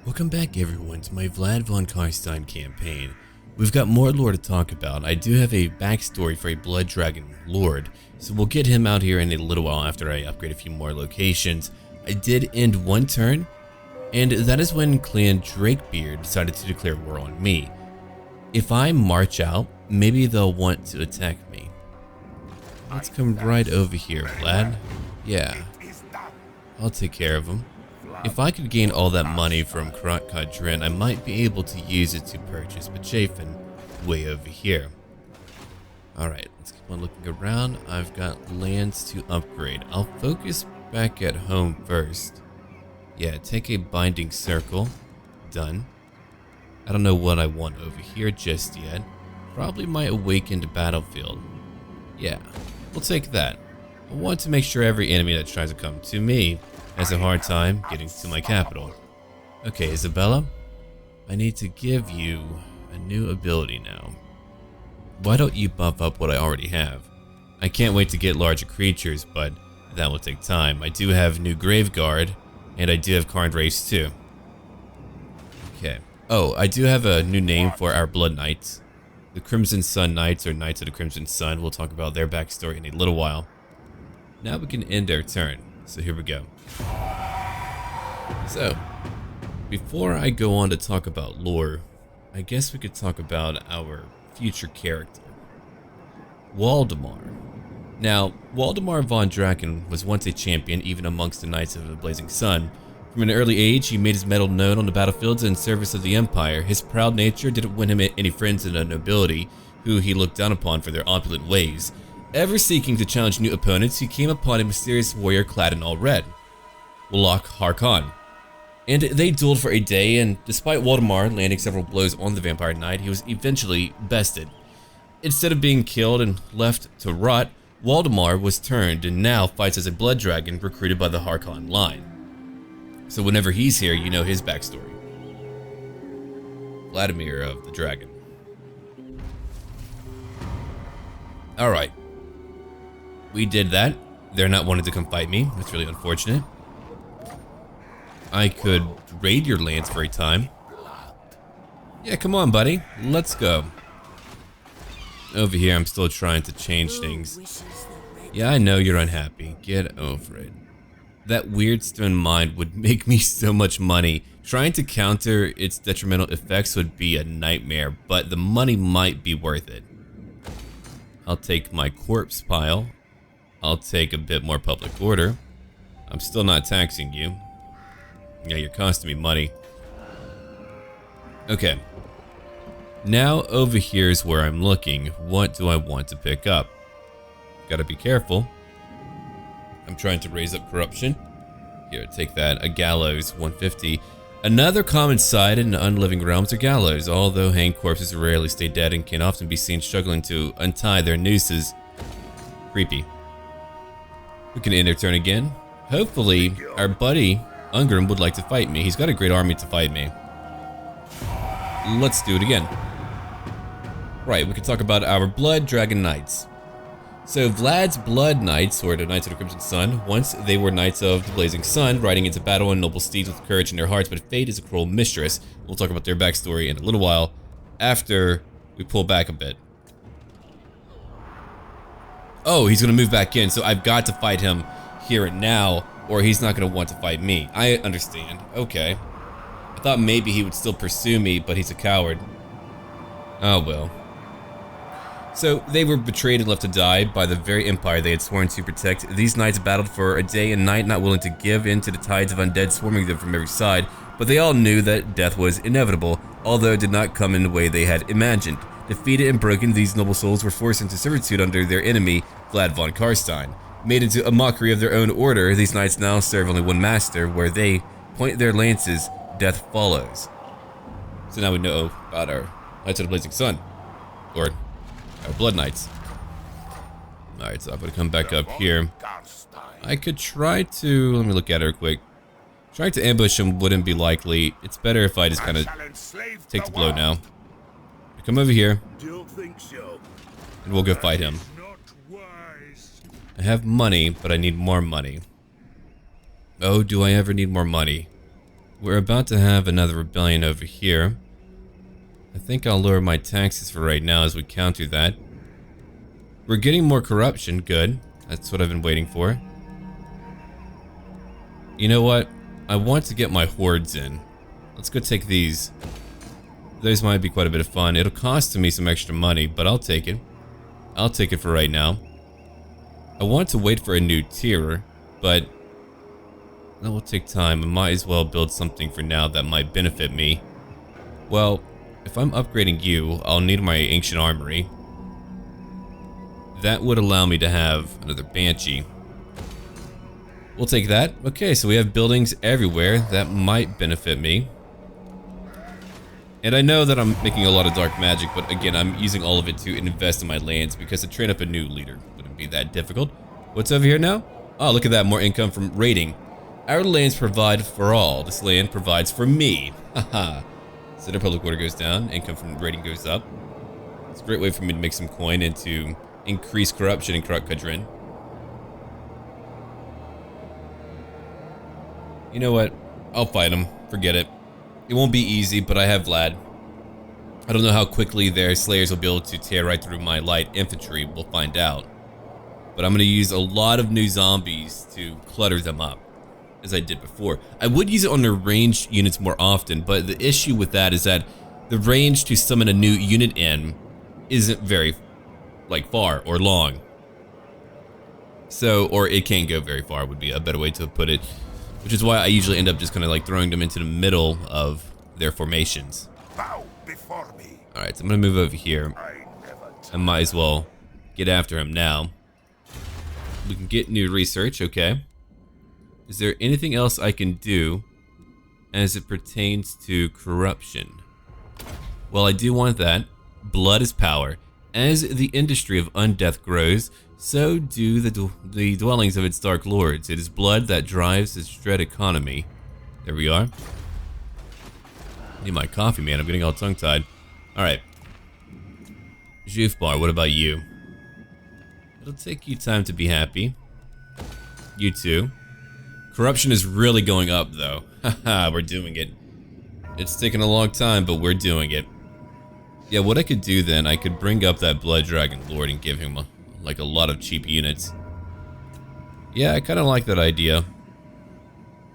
Welcome back everyone to my Vlad von Karstein campaign. We've got more lore to talk about. I do have a backstory for a blood dragon lord, so we'll get him out here in a little while after I upgrade a few more locations. I did end one turn, and that is when Clan Drakebeard decided to declare war on me. If I march out, maybe they'll want to attack me. Let's come right over here, Vlad. Yeah, I'll take care of them. If I could gain all that money from Karat Kadrin, I might be able to use it to purchase Bachafin way over here. Alright, let's keep on looking around. I've got lands to upgrade. I'll focus back at home first. Yeah, take a binding circle. Done. I don't know what I want over here just yet. Probably my awakened battlefield. Yeah, we'll take that. I want to make sure every enemy that tries to come to me has a hard time getting to my capital. Okay, Isabella, I need to give you a new ability now. Why don't you buff up what I already have? I can't wait to get larger creatures, but that will take time. I do have new Graveguard, and I do have Karn Race too. Okay. Oh, I do have a new name for our Blood Knights. The Crimson Sun Knights, or Knights of the Crimson Sun. We'll talk about their backstory in a little while. Now we can end our turn. So here we go. So, before I go on to talk about lore, I guess we could talk about our future character, Waldemar. Now, Waldemar von Draken was once a champion even amongst the Knights of the Blazing Sun. From an early age, he made his mettle known on the battlefields in service of the Empire. His proud nature didn't win him any friends in the nobility, who he looked down upon for their opulent ways. Ever seeking to challenge new opponents, he came upon a mysterious warrior clad in all red, Wallach Harkon. And they dueled for a day, and despite Waldemar landing several blows on the Vampire Knight, he was eventually bested. Instead of being killed and left to rot, Waldemar was turned and now fights as a blood dragon recruited by the Harkon line. So whenever he's here, you know his backstory. Vladimir of the Dragon. Alright. We did that. They're not wanting to come fight me. That's really unfortunate. I could raid your lands for a time. Yeah, come on, buddy. Let's go. Over here, I'm still trying to change things. Yeah, I know you're unhappy. Get over it. That weird stone mine would make me so much money. Trying to counter its detrimental effects would be a nightmare, but the money might be worth it. I'll take my corpse pile. I'll take a bit more public order. I'm still not taxing you. Yeah, you're costing me money. Okay. Now over here is where I'm looking. What do I want to pick up? Gotta be careful. I'm trying to raise up corruption. Here, take that. A gallows, 150. Another common sight in the unliving realms are gallows. Although hanged corpses rarely stay dead and can often be seen struggling to untie their nooses. Creepy. We can end our turn again. Hopefully, our buddy Ungrim would like to fight me. He's got a great army to fight me. Let's do it again. Right, we can talk about our Blood Dragon Knights. So Vlad's Blood Knights, or the Knights of the Crimson Sun, once they were Knights of the Blazing Sun, riding into battle on noble steeds with courage in their hearts, but fate is a cruel mistress. We'll talk about their backstory in a little while, after we pull back a bit. Oh, he's gonna move back in, so I've got to fight him here and now, or he's not gonna want to fight me. I understand. Okay. I thought maybe he would still pursue me, but he's a coward. Oh well. So, they were betrayed and left to die by the very empire they had sworn to protect. These knights battled for a day and night, not willing to give in to the tides of undead swarming them from every side, but they all knew that death was inevitable, although it did not come in the way they had imagined. Defeated and broken, these noble souls were forced into servitude under their enemy, Vlad von Karstein. Made into a mockery of their own order, these knights now serve only one master, where they point their lances, death follows. So now we know about our Knights of the Blazing Sun, or our Blood Knights. Alright, so I'm gonna come back up here. I could try to, let me look at her quick. Trying to ambush him wouldn't be likely. It's better if I just kind of take the blow now. Come over here, and we'll go fight him. I have money, but I need more money. Oh, do I ever need more money? We're about to have another rebellion over here. I think I'll lower my taxes for right now as we counter that. We're getting more corruption, good. That's what I've been waiting for. You know what? I want to get my hordes in. Let's go take these. Those might be quite a bit of fun. It'll cost me some extra money, but I'll take it. I'll take it for right now. I want to wait for a new tier, but that will take time. I might as well build something for now that might benefit me. Well, if I'm upgrading you, I'll need my ancient armory. That would allow me to have another Banshee. We'll take that. Okay, so we have buildings everywhere. That might benefit me. And I know that I'm making a lot of dark magic, but again, I'm using all of it to invest in my lands because to train up a new leader wouldn't be that difficult. What's over here now? Oh, look at that, more income from raiding. Our lands provide for all. This land provides for me. Haha. So the public order goes down, income from raiding goes up. It's a great way for me to make some coin and to increase corruption in Kruk-Kadrin. You know what? I'll fight him. Forget it. It won't be easy, but I have Vlad. I don't know how quickly their slayers will be able to tear right through my light infantry. We'll find out. But I'm going to use a lot of new zombies to clutter them up, as I did before. I would use it on their ranged units more often, but the issue with that is that the range to summon a new unit in isn't very, far or long. So, or it can't go very far would be a better way to put it. Which is why I usually end up just kind of throwing them into the middle of their formations. Bow before me. Alright, so I'm going to move over here. I might as well get after him now. We can get new research, okay. Is there anything else I can do as it pertains to corruption? Well, I do want that. Blood is power. As the industry of undeath grows, so do the dwellings of its dark lords. It is blood that drives its dread economy. There we are. I need my coffee, man. I'm getting all tongue-tied. Alright. Jufbar, what about you? It'll take you time to be happy. You too. Corruption is really going up, though. Haha, we're doing it. It's taken a long time, but we're doing it. Yeah, what I could do then, I could bring up that Blood Dragon Lord and give him a lot of cheap units. Yeah, I kind of like that idea.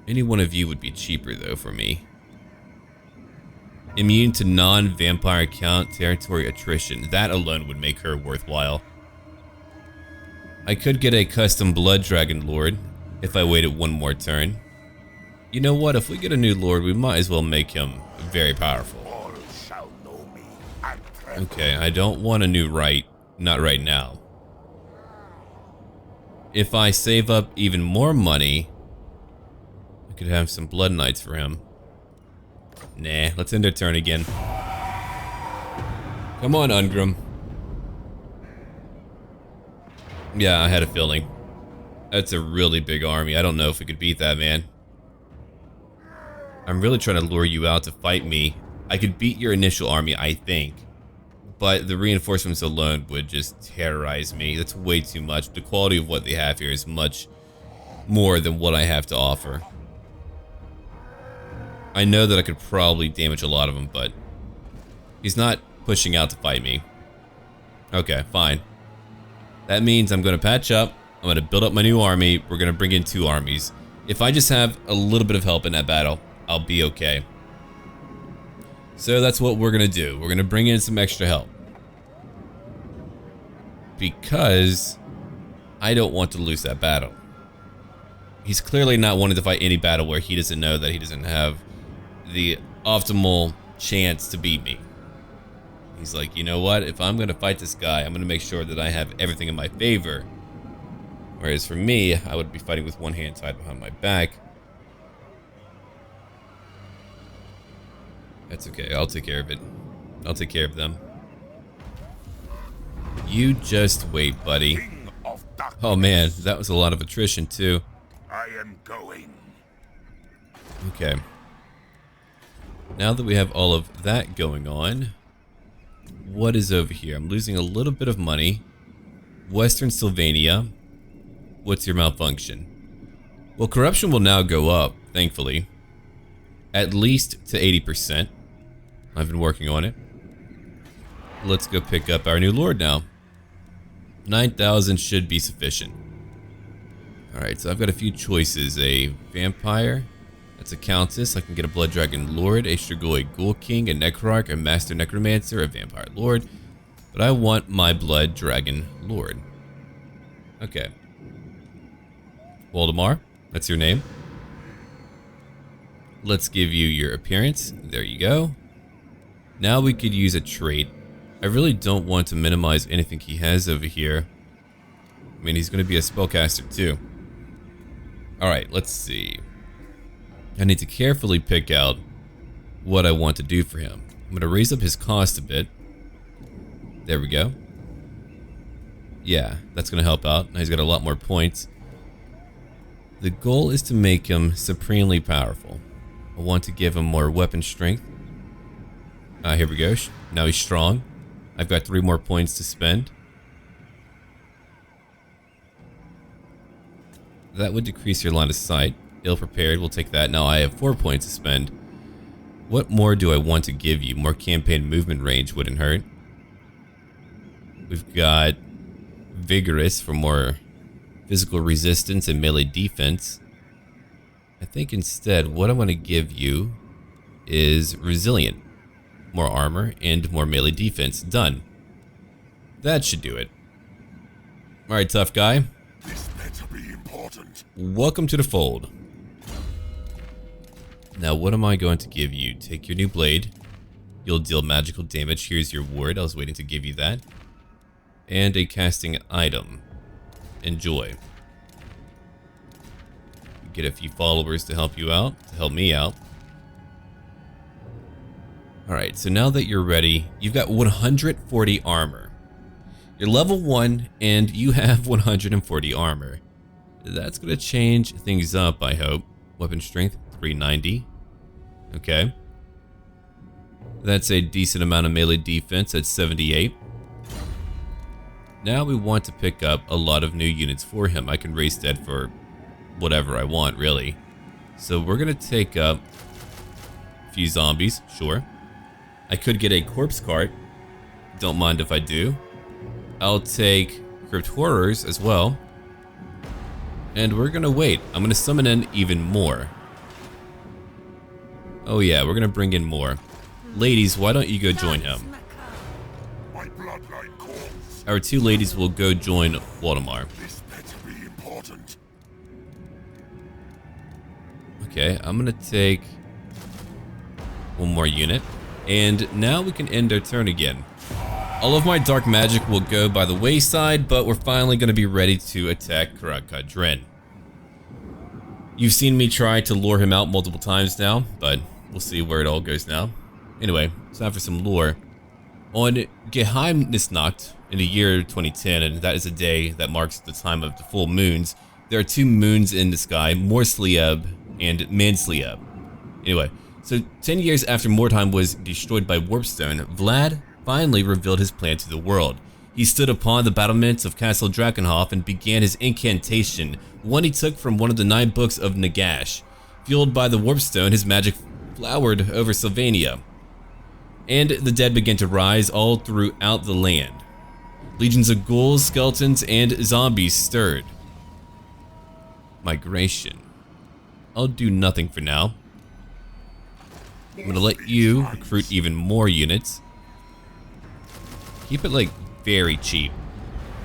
Any one of you would be cheaper, though, for me. Immune to non-vampire count territory attrition. That alone would make her worthwhile. I could get a custom Blood Dragon Lord if I waited one more turn. You know what? If we get a new Lord, we might as well make him very powerful. All shall know me. Okay, I don't want a new right. Not right now. If I save up even more money, I could have some Blood Knights for him. Nah, let's end our turn again. Come on, Ungrim. Yeah, I had a feeling. That's a really big army. I don't know if we could beat that, man. I'm really trying to lure you out to fight me. I could beat your initial army, I think. But the reinforcements alone would just terrorize me. That's way too much. The quality of what they have here is much more than what I have to offer. I know that I could probably damage a lot of them, but he's not pushing out to fight me. Okay, fine. That means I'm going to patch up. I'm going to build up my new army. We're going to bring in 2 armies. If I just have a little bit of help in that battle, I'll be okay. So that's what we're going to do. We're going to bring in some extra help. Because I don't want to lose that battle. He's clearly not wanting to fight any battle where he doesn't know that he doesn't have the optimal chance to beat me. He's like, you know what? If I'm going to fight this guy, I'm going to make sure that I have everything in my favor. Whereas for me, I would be fighting with one hand tied behind my back. That's okay. I'll take care of it. I'll take care of them. You just wait, buddy. Oh man, that was a lot of attrition too. I am going. Okay. Now that we have all of that going on, what is over here? I'm losing a little bit of money. Western Sylvania. What's your malfunction? Well, corruption will now go up, thankfully. at least to 80%. I've been working on it. Let's go pick up our new lord now. 9,000 should be sufficient. Alright, so I've got a few choices. A vampire, that's a countess. I can get a blood dragon lord, a Strigoi ghoul king, a necrarch, a master necromancer, a vampire lord. But I want my blood dragon lord. Okay. Waldemar, that's your name. Let's give you your appearance. There you go. Now we could use a trait. I really don't want to minimize anything he has over here. I mean, he's going to be a spellcaster too. Alright, let's see. I need to carefully pick out what I want to do for him. I'm going to raise up his cost a bit. There we go. Yeah, that's going to help out. Now he's got a lot more points. The goal is to make him supremely powerful. I want to give him more weapon strength. Here we go. Now he's strong. I've got 3 more points to spend. That would decrease your line of sight. Ill prepared, we'll take that. Now I have 4 points to spend. What more do I want to give you? More campaign movement range wouldn't hurt. We've got vigorous for more physical resistance and melee defense. I think instead what I want to give you is resilient. More armor and more melee defense. Done. That should do it. Alright, tough guy. This better be important. Welcome to the fold. Now what am I going to give you? Take your new blade. You'll deal magical damage. Here's your ward. I was waiting to give you that. And a casting item. Enjoy. Get a few followers to help you out, to help me out. Alright, so now that you're ready, you've got 140 armor. You're level 1 and you have 140 armor. That's going to change things up, I hope. Weapon strength, 390. Okay. That's a decent amount of melee defense at 78. Now we want to pick up a lot of new units for him. I can raise dead for whatever I want, really. So we're going to take up a few zombies, sure. I could get a corpse cart. Don't mind if I do. I'll take crypt horrors as well. And we're going to wait. I'm going to summon in even more. Oh yeah, we're going to bring in more. Ladies, why don't you go join him? My bloodline calls. Our 2 ladies will go join Waldemar. This better be important. Okay, I'm going to take 1 more unit. And now we can end our turn again. All of my dark magic will go by the wayside, but we're finally going to be ready to attack Karak-Kadrin. You've seen me try to lure him out multiple times now, but we'll see where it all goes now. Anyway, time for some lore. On Geheimnisnacht in the year 2010, and that is a day that marks the time of the full moons, there are 2 moons in the sky, Morslieb and Manslieb. Anyway, so 10 years after Mordheim was destroyed by Warpstone, Vlad finally revealed his plan to the world. He stood upon the battlements of Castle Drakenhof and began his incantation, one he took from one of the 9 books of Nagash. Fueled by the Warpstone, his magic flowered over Sylvania, and the dead began to rise all throughout the land. Legions of ghouls, skeletons, and zombies stirred. Migration. I'll do nothing for now. I'm gonna let you recruit even more units. Keep it like very cheap.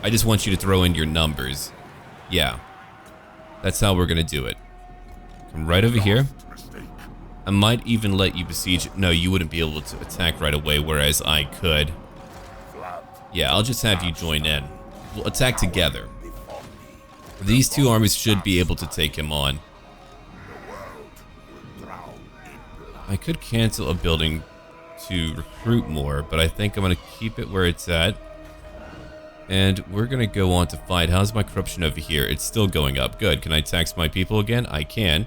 I just want you to throw in your numbers. Yeah, that's how we're gonna do it. Come right over here. I might even let you besiege. No, you wouldn't be able to attack right away, whereas I could. Yeah, I'll just have you join in. We'll attack together. These 2 armies should be able to take him on. I could cancel a building to recruit more, but I think I'm going to keep it where it's at. And we're going to go on to fight. How's my corruption over here? It's still going up. Good. Can I tax my people again? I can.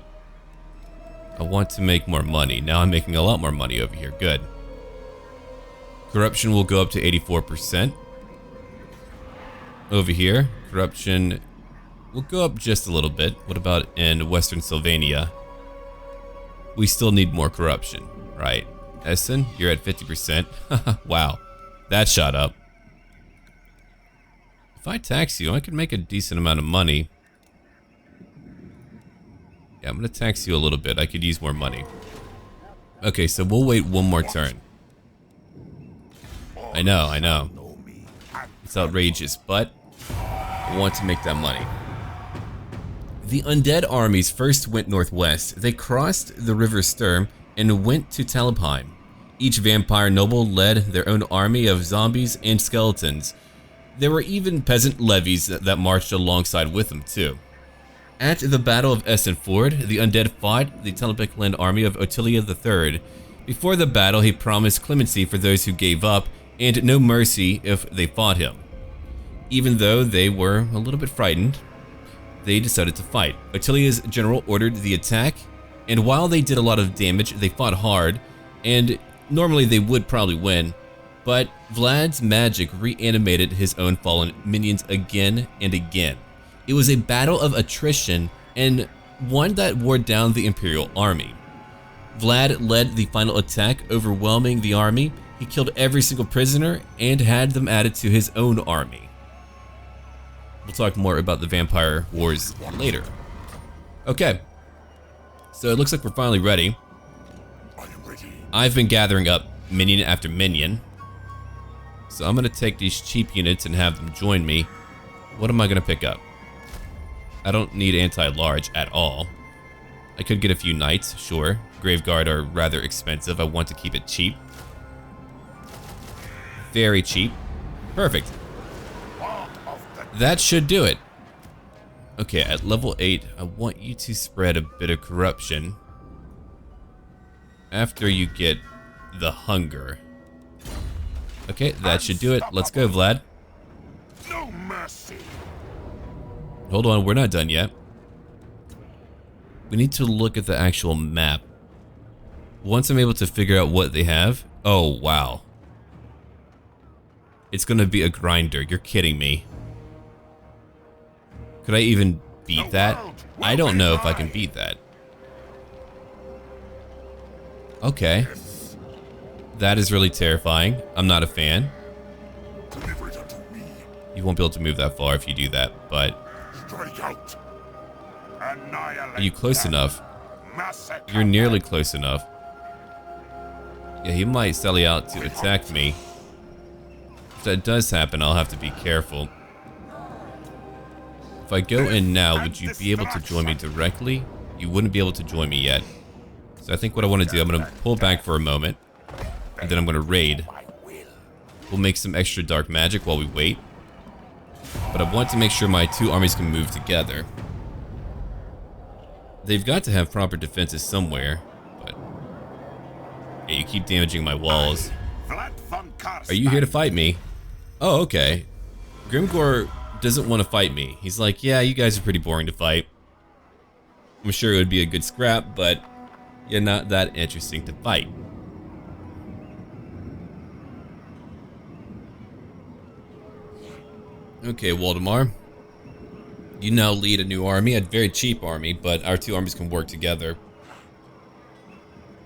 I want to make more money. Now I'm making a lot more money over here. Good. Corruption will go up to 84%. Over here, corruption will go up just a little bit. What about in Western Sylvania? we still need more corruption, right? Essen, you're at 50%. Wow, that shot up. If I tax you, I can make a decent amount of money. Yeah, I'm gonna tax you a little bit. I could use more money. Okay, so we'll wait one more turn. I know. It's outrageous, but I want to make that money. The undead armies first went northwest. They crossed the River Sturm and went to Talabheim. Each vampire noble led their own army of zombies and skeletons. There were even peasant levies that marched alongside with them too. At the Battle of Essen Ford, the undead fought the Telebeckland army of Ottilia III. Before the battle, he promised clemency for those who gave up and no mercy if they fought him. Even though they were a little bit frightened, they decided to fight. Ottilia's general ordered the attack, and while they did a lot of damage, they fought hard, and normally they would probably win, but Vlad's magic reanimated his own fallen minions again and again. It was a battle of attrition, and one that wore down the Imperial army. Vlad led the final attack, overwhelming the army. He killed every single prisoner and had them added to his own army. We'll talk more about the vampire wars later. Okay, so it looks like we're finally ready. I've been gathering up minion after minion, so I'm gonna take these cheap units and have them join me. What am I gonna pick up? I don't need anti-large at all. I could get a few knights, sure. Graveguard are rather expensive. I want to keep it cheap. Very cheap. Perfect. That should do it. Okay, at level 8, I want you to spread a bit of corruption after you get the hunger. Okay, that should do it. Let's go, Vlad. No mercy. Hold on, we're not done yet. We need to look at the actual map. Once I'm able to figure out what they have. Oh, wow. It's gonna be a grinder. You're kidding me. Could I even beat that? I don't know if I can beat that. Okay. That is really terrifying. I'm not a fan. You won't be able to move that far if you do that, but... Are you close enough? You're nearly close enough. Yeah, he might sally out to attack me. If that does happen, I'll have to be careful. If I go in now, would you be able to join me directly? You wouldn't be able to join me yet. So I think what I want to do, I'm going to pull back for a moment, and then I'm going to raid. We'll make some extra dark magic while we wait. But I want to make sure my two armies can move together. They've got to have proper defenses somewhere, but... yeah, you keep damaging my walls. Are you here to fight me? Oh, okay. Grimgor doesn't want to fight me. He's like, yeah, you guys are pretty boring to fight. I'm sure it would be a good scrap, but you're not that interesting to fight. Okay, Waldemar. You now lead a new army, a very cheap army, but our two armies can work together.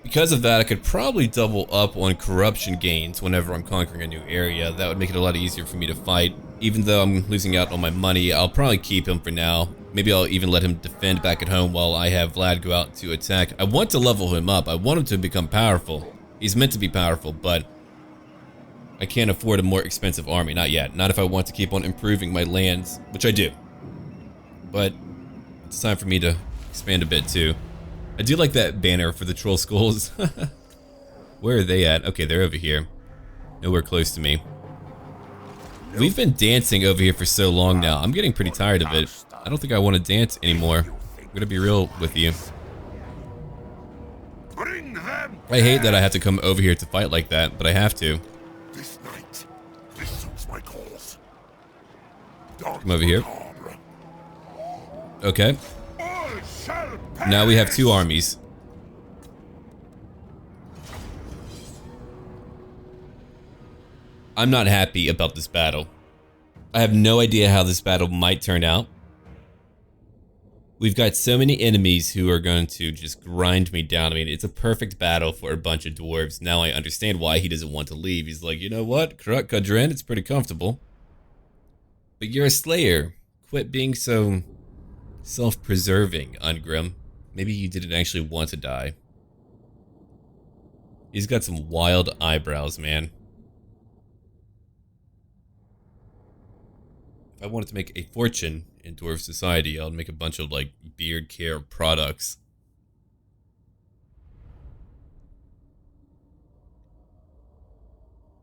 Because of that, I could probably double up on corruption gains whenever I'm conquering a new area. That would make it a lot easier for me to fight. Even though I'm losing out on my money, I'll probably keep him for now. Maybe I'll even let him defend back at home while I have Vlad go out to attack. I want to level him up. I want him to become powerful. He's meant to be powerful, but I can't afford a more expensive army. Not yet. Not if I want to keep on improving my lands, which I do. But it's time for me to expand a bit too. I do like that banner for the troll skulls. Where are they at? Okay, they're over here. Nowhere close to me. We've been dancing over here for so long now. I'm getting pretty tired of it. I don't think I want to dance anymore. I'm gonna be real with you. I hate that I have to come over here to fight like that, but I have to. This night, this suits my cause. Come over here. Okay. Now we have two armies. I'm not happy about this battle. I have no idea how this battle might turn out. We've got so many enemies who are going to just grind me down. I mean, it's a perfect battle for a bunch of dwarves. Now I understand why he doesn't want to leave. He's like, you know what, Kadrin, it's pretty comfortable. But you're a slayer. Quit being so self-preserving, Ungrim. Maybe you didn't actually want to die. He's got some wild eyebrows, man. If I wanted to make a fortune in dwarf society, I'll make a bunch of like beard care products.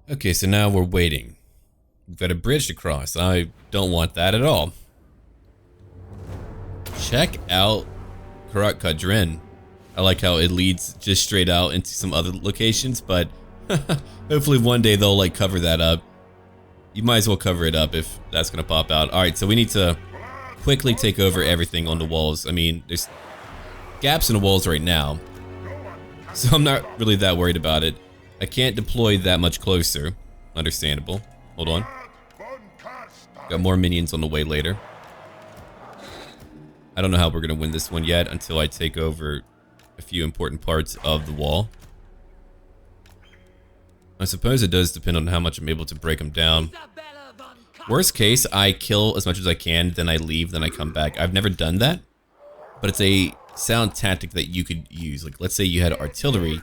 Okay, so now we're waiting. We've got a bridge to cross. I don't want that at all. Check out Kadrin. I like how it leads just straight out into some other locations, but hopefully one day they'll like cover that up. You might as well cover it up if that's gonna pop out. Alright, so we need to quickly take over everything on the walls. I mean, there's gaps in the walls right now, so I'm not really that worried about it. I can't deploy that much closer. Understandable. Hold on. Got more minions on the way later. I don't know how we're gonna win this one yet until I take over a few important parts of the wall. I suppose it does depend on how much I'm able to break them down. Worst case, I kill as much as I can, then I leave, then I come back. I've never done that, but it's a sound tactic that you could use. Like, let's say you had artillery,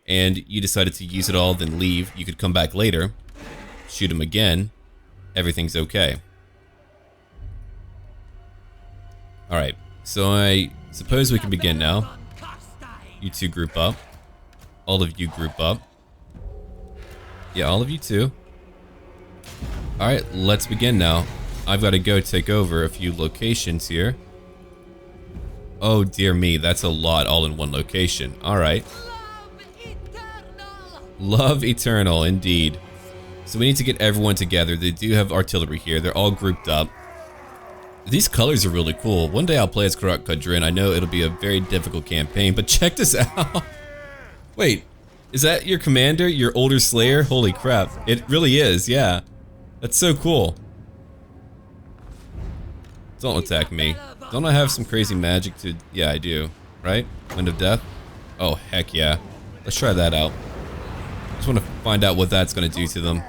and you decided to use it all, then leave. You could come back later, shoot them again, everything's okay. Alright, so I suppose we can begin now. You two group up. All of you group up. Yeah, all of you too. Alright, let's begin now. I've got to go take over a few locations here. Oh dear me, that's a lot all in one location. Alright. Love eternal, indeed. So we need to get everyone together. They do have artillery here. They're all grouped up. These colors are really cool. One day I'll play as Kadrin. I know it'll be a very difficult campaign, but check this out. Wait, is that your commander? Your older slayer? Holy crap. It really is, yeah. That's so cool. Don't attack me. Don't I have some crazy magic to... Yeah, I do. Right? Wind of Death? Oh, heck yeah. Let's try that out. Just want to find out what that's going to do to them.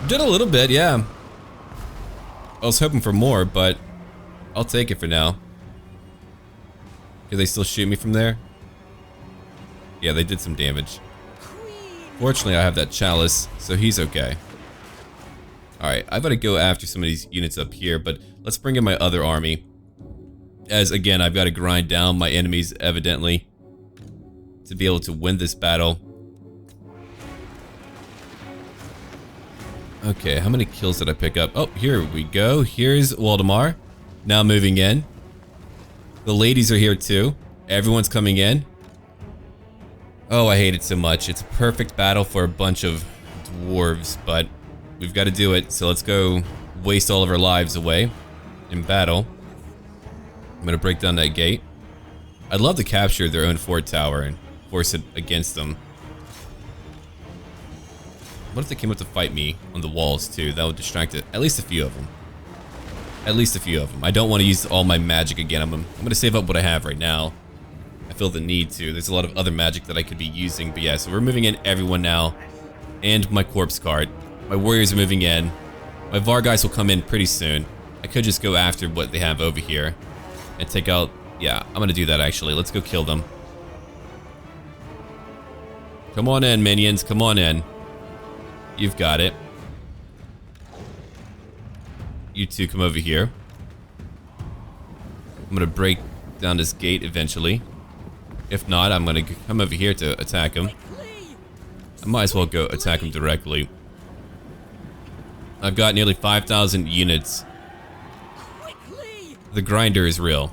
Did a little bit, yeah. I was hoping for more, but I'll take it for now. Can they still shoot me from there? Yeah, they did some damage. Fortunately, I have that chalice, so he's okay. Alright, I've got to go after some of these units up here, but let's bring in my other army. As, again, I've got to grind down my enemies, evidently, to be able to win this battle. Okay, how many kills did I pick up? Oh, here we go. Here's Waldemar. Now moving in. The ladies are here too. Everyone's coming in. Oh, I hate it so much. It's a perfect battle for a bunch of dwarves, but we've got to do it. So let's go waste all of our lives away in battle. I'm going to break down that gate. I'd love to capture their own fort tower and force it against them. What if they came up to fight me on the walls too? That would distract it. At least a few of them. At least a few of them. I don't want to use all my magic again. I'm going to save up what I have right now. I feel the need to. There's a lot of other magic that I could be using. But yeah, so we're moving in everyone now. And my corpse cart. My warriors are moving in. My Var guys will come in pretty soon. I could just go after what they have over here. And take out... Yeah, I'm going to do that actually. Let's go kill them. Come on in, minions. Come on in. You've got it. You two come over here. I'm gonna break down this gate eventually. If not, I'm gonna come over here to attack him. I might as well go attack him directly. I've got nearly 5,000 units. The grinder is real.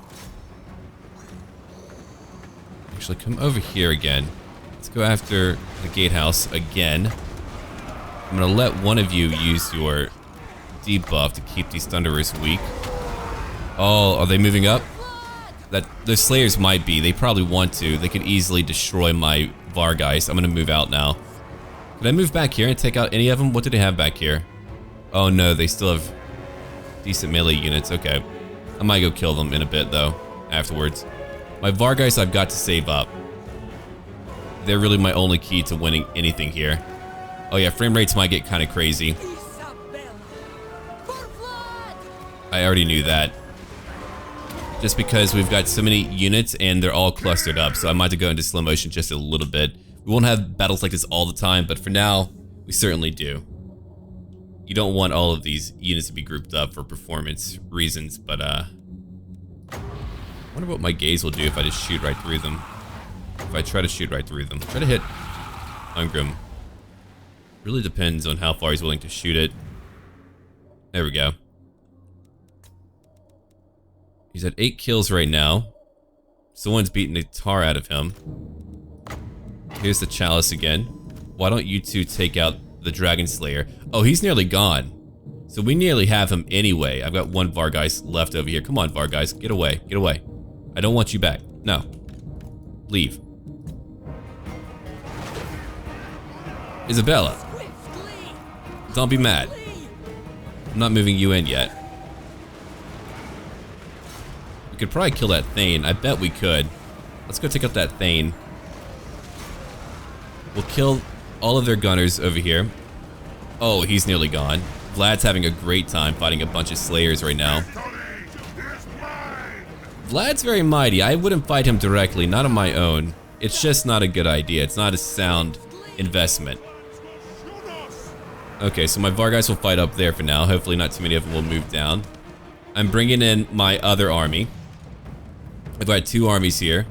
Actually, come over here again. Let's go after the gatehouse again. I'm gonna let one of you use your debuff to keep these thunderers weak. Oh, are they moving up? The slayers might be. They probably want to. They could easily destroy my Vargeist. I'm gonna move out now. Could I move back here and take out any of them? What do they have back here? Oh no, they still have Decent melee units, okay. I might go kill them in a bit though, afterwards. My Vargeist I've got to save up. They're really my only key to winning anything here. Oh yeah, frame rates might get kind of crazy. I already knew that. Just because we've got so many units and they're all clustered up, so I might have to go into slow motion just a little bit. We won't have battles like this all the time, but for now, we certainly do. You don't want all of these units to be grouped up for performance reasons, but I wonder what my gaze will do if I just shoot right through them. If I try to shoot right through them. Try to hit Ungrim. Really depends on how far he's willing to shoot it. There we go. He's at 8 kills right now. Someone's beating the tar out of him. Here's the Chalice again. Why don't you two take out the Dragon Slayer? Oh, he's nearly gone. So we nearly have him anyway. I've got one Vargeist left over here. Come on, Vargeist. Get away. Get away. I don't want you back. No. Leave. Isabella. Don't be mad. I'm not moving you in yet. We could probably kill that Thane. I bet we could. Let's go take out that Thane. We'll kill all of their gunners over here. Oh, he's nearly gone. Vlad's having a great time fighting a bunch of Slayers right now. Vlad's very mighty. I wouldn't fight him directly, not on my own. It's just not a good idea. It's not a sound investment. Okay, so my Vargeist will fight up there for now. Hopefully not too many of them will move down. I'm bringing in my other army. I've got 2 armies here.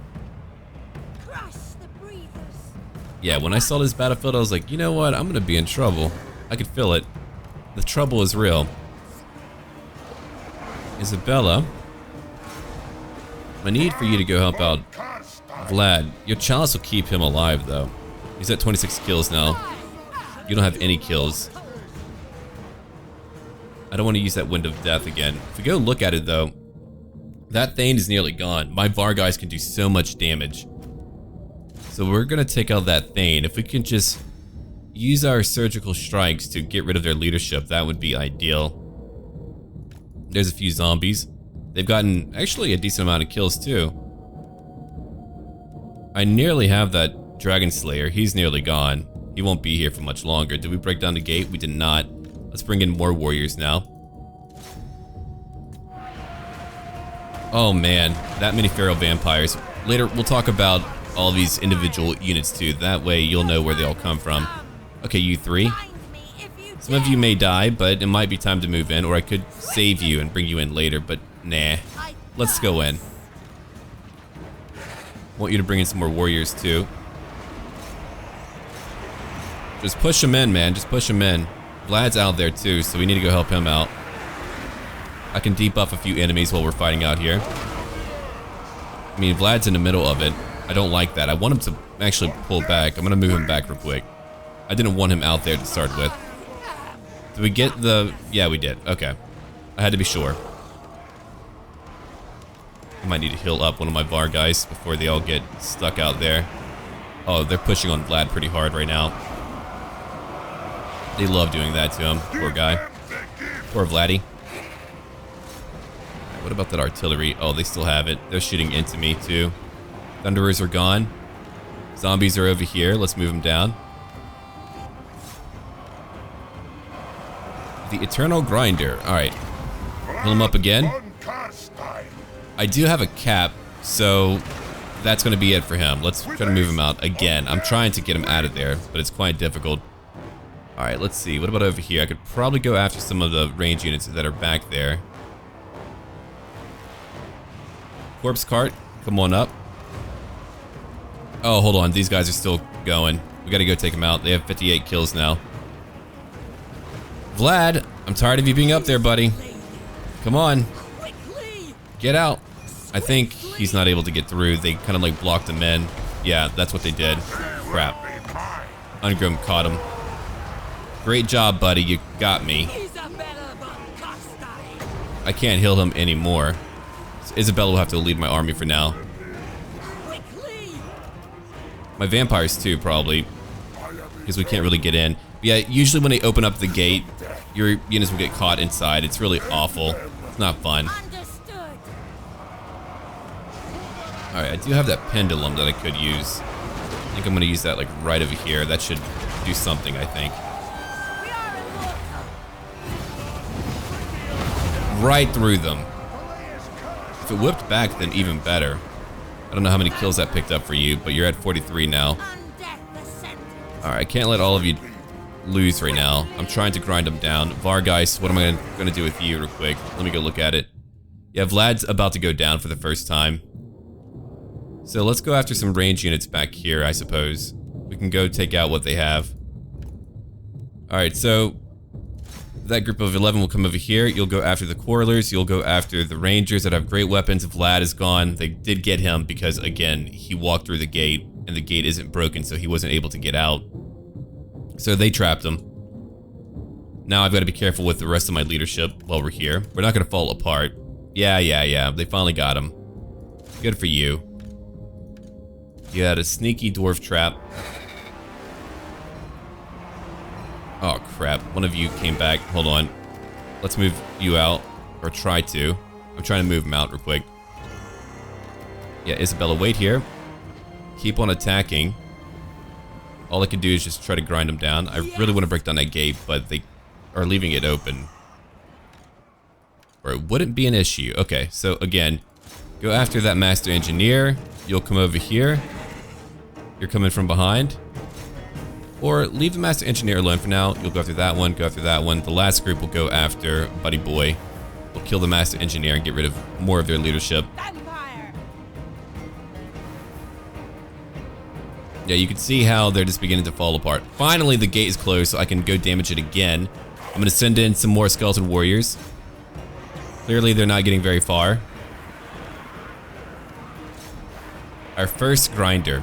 Yeah, when I saw this battlefield, I was like, you know what? I'm gonna be in trouble. I could feel it. The trouble is real. Isabella, I need for you to go help out Vlad. Your Chalice will keep him alive, though. He's at 26 kills now. You don't have any kills. I don't want to use that Wind of Death again. If we go look at it, though, that Thane is nearly gone. My Vargeist can do so much damage. So we're going to take out that Thane. If we can just use our surgical strikes to get rid of their leadership, that would be ideal. There's a few zombies. They've gotten actually a decent amount of kills too. I nearly have that Dragon Slayer. He's nearly gone. He won't be here for much longer. Did we break down the gate? We did not. Let's bring in more warriors now. Oh man, that many feral vampires. Later we'll talk about all these individual units too. That way you'll know where they all come from. Okay, you 3. Some of you may die, but it might be time to move in, or I could save you and bring you in later, but nah. Let's go in. Want you to bring in some more warriors too. Just push him in, man. Just push him in. Vlad's out there too, so we need to go help him out. I can debuff a few enemies while we're fighting out here. I mean, Vlad's in the middle of it. I don't like that. I want him to actually pull back. I'm gonna move him back real quick. I didn't want him out there to start with. Did we get the... Yeah, we did. Okay. I had to be sure. I might need to heal up one of my Vargeist before they all get stuck out there. Oh, they're pushing on Vlad pretty hard right now. They love doing that to him. Poor guy. Poor Vladdy. What about that artillery? Oh, they still have it. They're shooting into me too. Thunderers are gone. Zombies are over here. Let's move them down. The Eternal Grinder. Alright. Heal him up again. I do have a cap, so that's going to be it for him. Let's try to move him out again. I'm trying to get him out of there, but it's quite difficult. Alright, let's see. What about over here? I could probably go after some of the range units that are back there. Corpse cart, come on up. Oh, hold on. These guys are still going. We gotta go take them out. They have 58 kills now. Vlad, I'm tired of you being up there, buddy. Come on. Get out. I think he's not able to get through. They kind of like blocked him in. Yeah, that's what they did. Crap. Ungrim caught him. Great job, buddy. You got me. I can't heal him anymore. So Isabella will have to lead my army for now. My vampires too, probably. Because we can't really get in. Yeah, usually when they open up the gate, your units will get caught inside. It's really awful. It's not fun. Understood. Alright, I do have that pendulum that I could use. I think I'm gonna use that like right over here. That should do something, I think. We are immortal. Right through them. If it whipped back, then even better. I don't know how many kills that picked up for you, but you're at 43 now. Undeath the sentence. Alright, I can't let all of you lose right now. I'm trying to grind them down. Vargeist, what am I gonna do with you real quick? Let me go look at it. Yeah, Vlad's about to go down for the first time. So let's go after some range units back here, I suppose. We can go take out what they have. Alright, so that group of 11 will come over here. You'll go after the Quarrelers. You'll go after the Rangers that have great weapons. Vlad is gone. They did get him because, again, he walked through the gate, and the gate isn't broken, so he wasn't able to get out. So they trapped him. Now I've got to be careful with the rest of my leadership while we're here. We're not going to fall apart. Yeah. They finally got him. Good for you. You had a sneaky dwarf trap. Oh, crap. One of you came back. Hold on. Let's move you out. Or try to. I'm trying to move him out real quick. Yeah, Isabella, wait here. Keep on attacking. All I can do is just try to grind them down. I really want to break down that gate, but they are leaving it open. Or it wouldn't be an issue. Okay, so again, go after that Master Engineer. You'll come over here. You're coming from behind. Or leave the Master Engineer alone for now. You'll go after that one, go after that one. The last group will go after Buddy Boy. We'll kill the Master Engineer and get rid of more of their leadership. Vampire. Yeah, you can see how they're just beginning to fall apart. Finally, the gate is closed, so I can go damage it again. I'm going to send in some more Skeleton Warriors. Clearly, they're not getting very far. Our first grinder.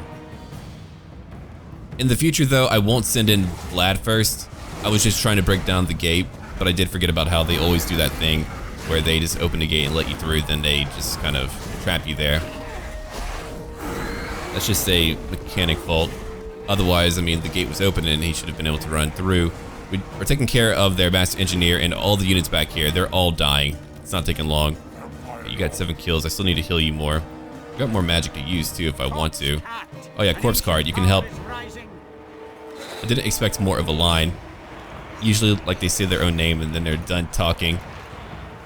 In the future, though, I won't send in Vlad first. I was just trying to break down the gate, but I did forget about how they always do that thing where they just open the gate and let you through, then they just kind of trap you there. That's just a mechanic fault. Otherwise, I mean, the gate was open and he should have been able to run through. We're taking care of their Master Engineer and all the units back here. They're all dying. It's not taking long. You got 7 kills. I still need to heal you more. I've got more magic to use, too, if I want to. Oh, yeah, Corpse Card. You can help. I didn't expect more of a line. Usually, like, they say their own name and then they're done talking.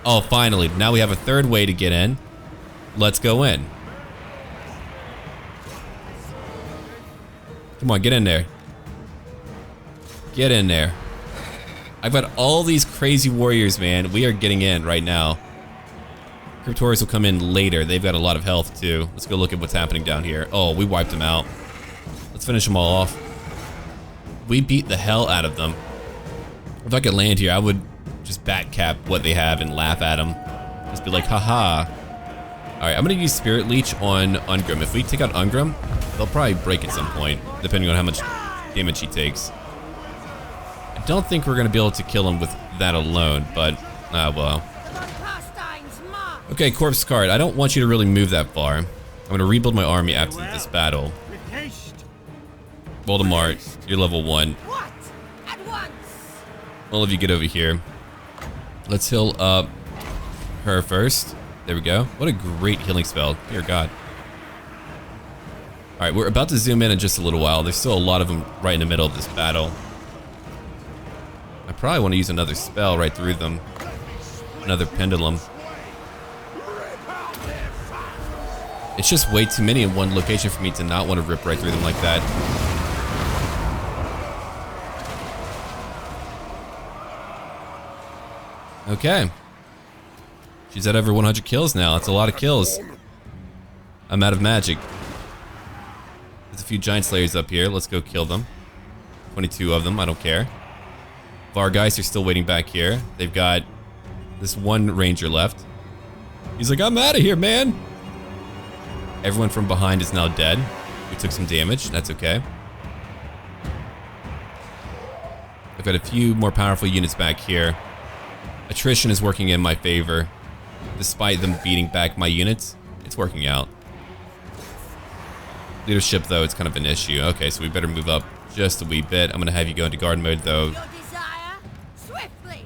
Oh, finally. Now we have a third way to get in. Let's go in. Come on, get in there. Get in there. I've got all these crazy warriors, man. We are getting in right now. Cryptoris will come in later. They've got a lot of health, too. Let's go look at what's happening down here. Oh, we wiped them out. Let's finish them all off. We beat the hell out of them. If I could land here, I would just back cap what they have and laugh at them. Just be like, haha. Alright, I'm going to use Spirit Leech on Ungrim. If we take out Ungrim, they'll probably break at some point, depending on how much damage he takes. I don't think we're going to be able to kill him with that alone, but, well. Okay, Corpse Card, I don't want you to really move that far. I'm going to rebuild my army after this battle. Voldemort, you're level 1. What? At once. All of you get over here. Let's heal up her first. There we go. What a great healing spell. Dear God. Alright, we're about to zoom in just a little while. There's still a lot of them right in the middle of this battle. I probably want to use another spell right through them. Another pendulum. It's just way too many in one location for me to not want to rip right through them like that. Okay. She's at over 100 kills now. That's a lot of kills. I'm out of magic. There's a few giant slayers up here. Let's go kill them. 22 of them. I don't care. Vargeist are still waiting back here. They've got this one ranger left. He's like, I'm out of here, man. Everyone from behind is now dead. We took some damage. That's okay. I've got a few more powerful units back here. Attrition is working in my favor. Despite them beating back my units, it's working out. Leadership, though, it's kind of an issue. Okay, so we better move up just a wee bit. I'm going to have you go into guard mode, though. Your desire, swiftly.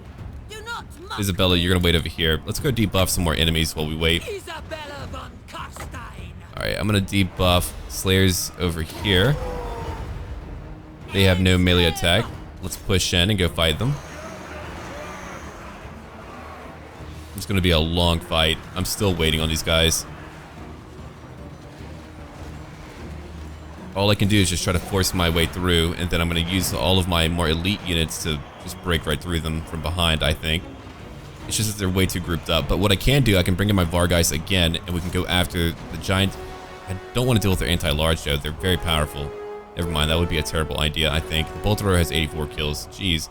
Do not mock Isabella, you're going to wait over here. Let's go debuff some more enemies while we wait. Isabella von Carstein. Alright, I'm going to debuff Slayers over here. They have no melee attack. Let's push in and go fight them. It's going to be a long fight. I'm still waiting on these guys. All I can do is just try to force my way through, and then I'm going to use all of my more elite units to just break right through them from behind, I think. It's just that they're way too grouped up. But what I can do, I can bring in my Vargeist again, and we can go after the giant. I don't want to deal with their anti-large, though. They're very powerful. Never mind, that would be a terrible idea, I think. The bolt thrower has 84 kills. Jeez.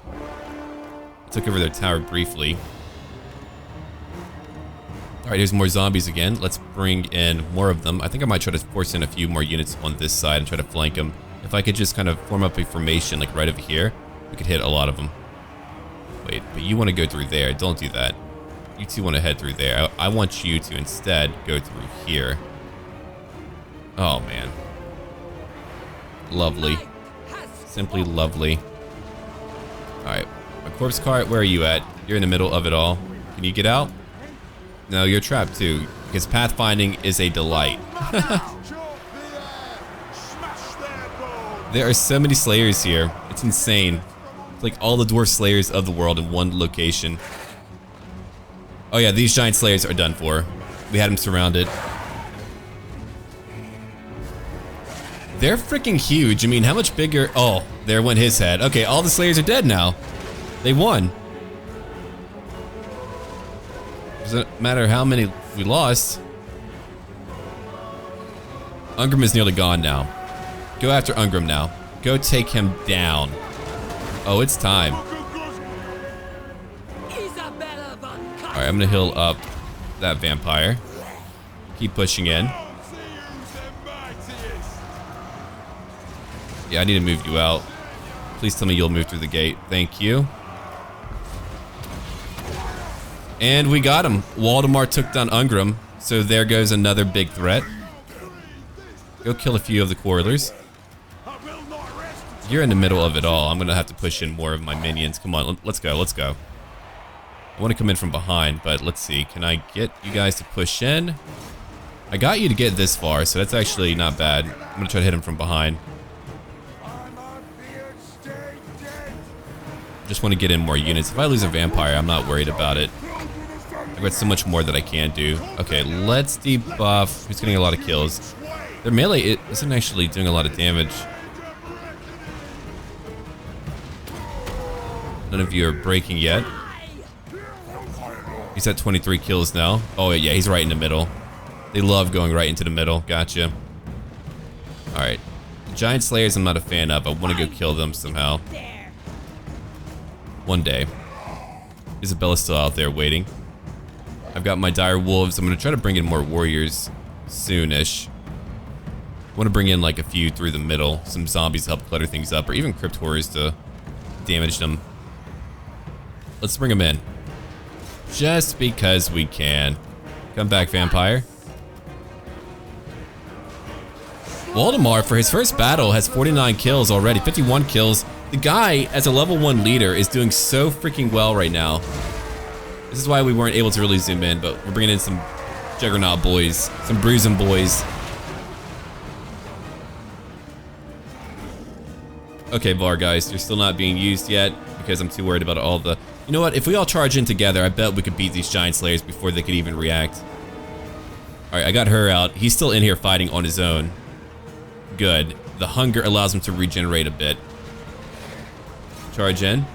I took over their tower briefly. Alright, here's more zombies again. Let's bring in more of them. I think I might try to force in a few more units on this side and try to flank them. If I could just kind of form up a formation, like right over here, we could hit a lot of them. Wait, but you want to go through there. Don't do that. You two want to head through there. I want you to instead go through here. Oh, man. Lovely. Simply lovely. Alright, my corpse cart, where are you at? You're in the middle of it all. Can you get out? No, you're trapped too, because pathfinding is a delight. There are so many slayers here. It's insane. It's like all the dwarf slayers of the world in one location. Oh yeah, these giant slayers are done for. We had them surrounded. They're freaking huge. I mean, how much bigger? Oh, there went his head. Okay, all the slayers are dead now. They won. Doesn't matter how many we lost. Ungram is nearly gone now. Go after Ungram now. Go take him down. Oh, it's time. Alright, I'm gonna heal up that vampire. Keep pushing in. Yeah, I need to move you out. Please tell me you'll move through the gate. Thank you. And we got him. Waldemar took down Ungram, so there goes another big threat. Go kill a few of the quarrelers. You're in the middle of it all. I'm gonna have to push in more of my minions. Come on, let's go, let's go. I want to come in from behind, but let's see. Can I get you guys to push in? I got you to get this far, so that's actually not bad. I'm gonna try to hit him from behind. Just want to get in more units. If I lose a vampire, I'm not worried about it. I've got so much more that I can do. Okay, let's debuff. Who's getting a lot of kills? Their melee isn't actually doing a lot of damage. None of you are breaking yet. He's at 23 kills now. Oh yeah, he's right in the middle. They love going right into the middle. Gotcha. Alright. The giant slayers I'm not a fan of. I want to go kill them somehow. One day. Isabella's still out there waiting. I've got my dire wolves. I'm going to try to bring in more warriors soonish. I want to bring in like a few through the middle. Some zombies to help clutter things up, or even crypt horrors to damage them. Let's bring them in. Just because we can. Come back, vampire. Waldemar, for his first battle, has 49 kills already. 51 kills. The guy, as a level 1 leader, is doing so freaking well right now. This is why we weren't able to really zoom in, but we're bringing in some Juggernaut boys, some bruising boys. Okay, Vargeist, you're still not being used yet because I'm too worried about all the... You know what? If we all charge in together, I bet we could beat these giant slayers before they could even react. Alright, I got her out. He's still in here fighting on his own. Good. The hunger allows him to regenerate a bit. Charge in.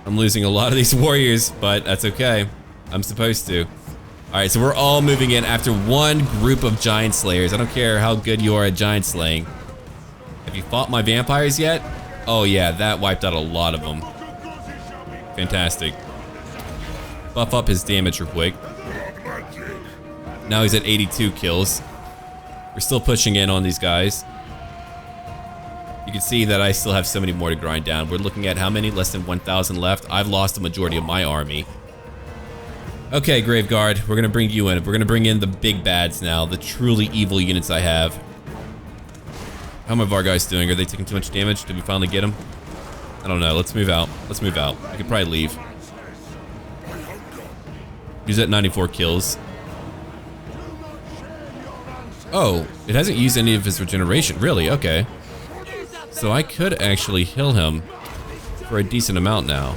I'm losing a lot of these warriors, but that's okay. I'm supposed to. Alright, so we're all moving in after one group of giant slayers. I don't care how good you are at giant slaying. Have you fought my vampires yet? Oh yeah, that wiped out a lot of them. Fantastic. Buff up his damage real quick. Now he's at 82 kills. We're still pushing in on these guys. You can see that I still have so many more to grind down. We're looking at how many? Less than 1,000 left. I've lost the majority of my army. Okay, Graveguard, we're gonna bring you in. We're gonna bring in the big bads now, the truly evil units I have. How are my Varguys doing? Are they taking too much damage? Did we finally get them? I don't know. Let's move out. Let's move out. We could probably leave. He's at 94 kills. Oh, it hasn't used any of his regeneration. Really? Okay. So I could actually heal him for a decent amount now.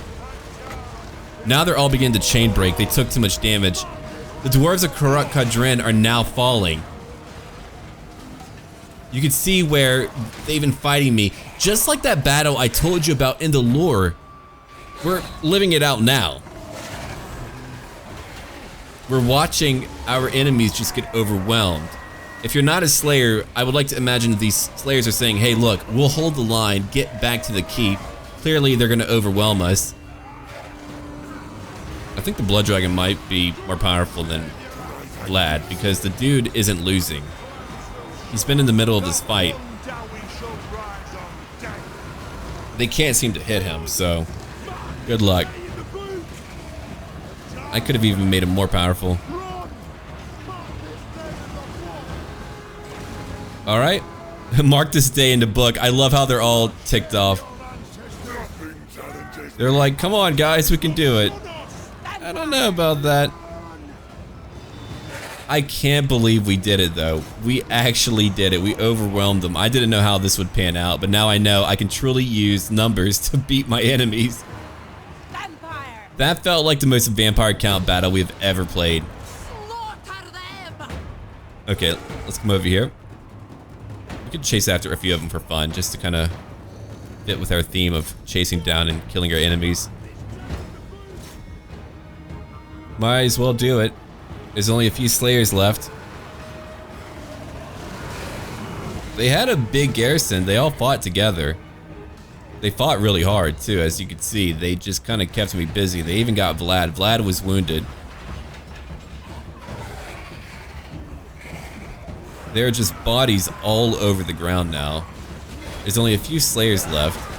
Now they're all beginning to chain break. They took too much damage. The dwarves of Karak Kadrin are now falling. You can see where they've been fighting me. Just like that battle I told you about in the lore. We're living it out now. We're watching our enemies just get overwhelmed. If you're not a Slayer, I would like to imagine these Slayers are saying, hey look, we'll hold the line, get back to the keep. Clearly they're gonna overwhelm us. I think the Blood Dragon might be more powerful than Vlad because the dude isn't losing. He's been in the middle of this fight. They can't seem to hit him, so good luck. I could have even made him more powerful. Alright, mark this day in the book. I love how they're all ticked off. They're like, come on guys, we can do it. I don't know about that. I can't believe we did it though. We actually did it. We overwhelmed them. I didn't know how this would pan out, but now I know I can truly use numbers to beat my enemies. Vampire. That felt like the most vampire count battle we've ever played. Slaughter them. Okay, let's come over here. We could chase after a few of them for fun, just to kind of fit with our theme of chasing down and killing our enemies. Might as well do it. There's only a few Slayers left. They had a big garrison. They all fought together. They fought really hard too, as you can see. They just kind of kept me busy. They even got Vlad. Vlad was wounded. There are just bodies all over the ground now. There's only a few Slayers left.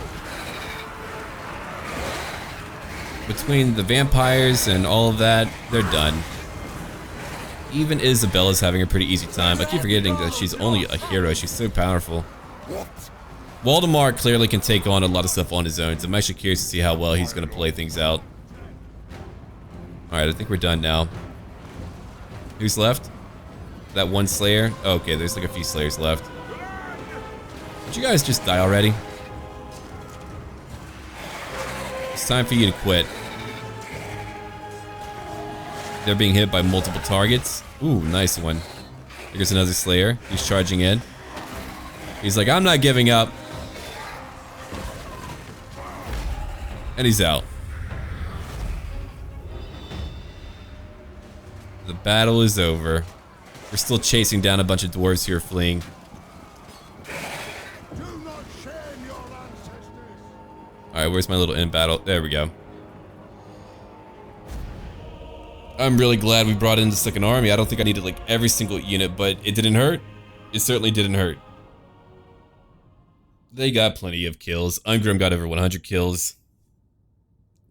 Between the vampires and all of that, they're done. Even Isabella's having a pretty easy time. I keep forgetting that she's only a hero. She's so powerful. Waldemar clearly can take on a lot of stuff on his own, so I'm actually curious to see how well he's going to play things out. Alright, I think we're done now. Who's left? That one Slayer? Oh, okay, there's like a few Slayers left. Did you guys just die already? It's time for you to quit. They're being hit by multiple targets. Ooh, nice one. Here's another Slayer. He's charging in. He's like, I'm not giving up. And he's out. The battle is over. We're still chasing down a bunch of dwarves who are fleeing. Alright, where's my little end battle? There we go. I'm really glad we brought in the second army. I don't think I needed like every single unit, but it didn't hurt. It certainly didn't hurt. They got plenty of kills. Ungrim got over 100 kills.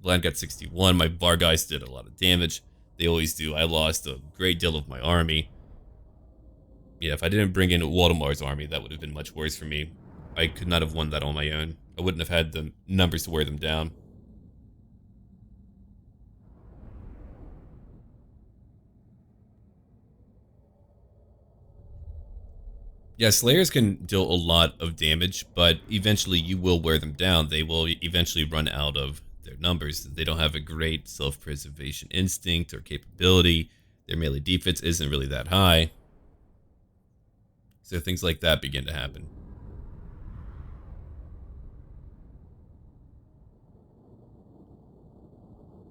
Vlad got 61. My Varguys did a lot of damage. They always do. I lost a great deal of my army. Yeah, if I didn't bring in Waldemar's army, that would have been much worse for me. I could not have won that on my own. I wouldn't have had the numbers to wear them down. Yeah, Slayers can deal a lot of damage, but eventually you will wear them down. They will eventually run out of their numbers. They don't have a great self-preservation instinct or capability. Their melee defense isn't really that high. So things like that begin to happen.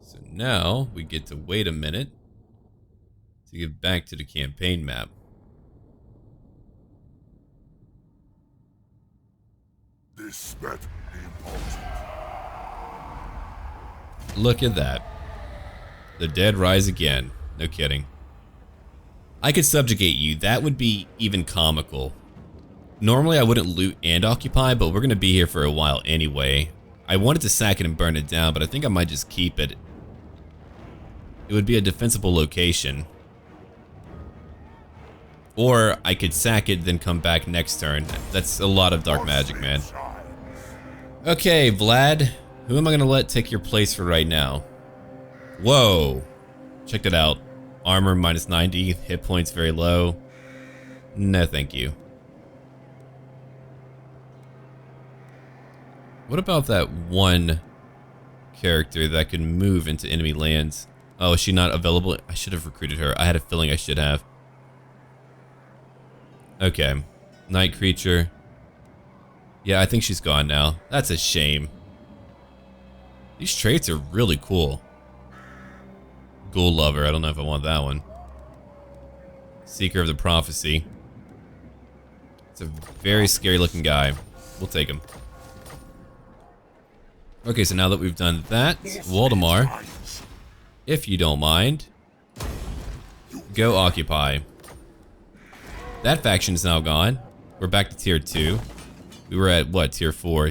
So now we get to wait a minute to get back to the campaign map. This better be important. Look at that. The dead rise again. No kidding. I could subjugate you. That would be even comical. Normally I wouldn't loot and occupy, but we're going to be here for a while anyway. I wanted to sack it and burn it down, but I think I might just keep it. it would be a defensible location. Or I could sack it, then come back next turn. That's a lot of dark magic, man. Okay, Vlad, who am I gonna let take your place for right now? Whoa, check that out. Armor minus 90, hit points very low. No, thank you. What about that one character that can move into enemy lands? Oh, is she not available? I should have recruited her. I had a feeling I should have. Okay, night creature. Yeah, I think she's gone now. That's a shame. These traits are really cool. Ghoul Lover, I don't know if I want that one. Seeker of the Prophecy. It's a very scary looking guy. We'll take him. Okay, so now that we've done that, Waldemar, if you don't mind, go occupy. That faction is now gone. We're back to tier 2. We were at, what, tier 4?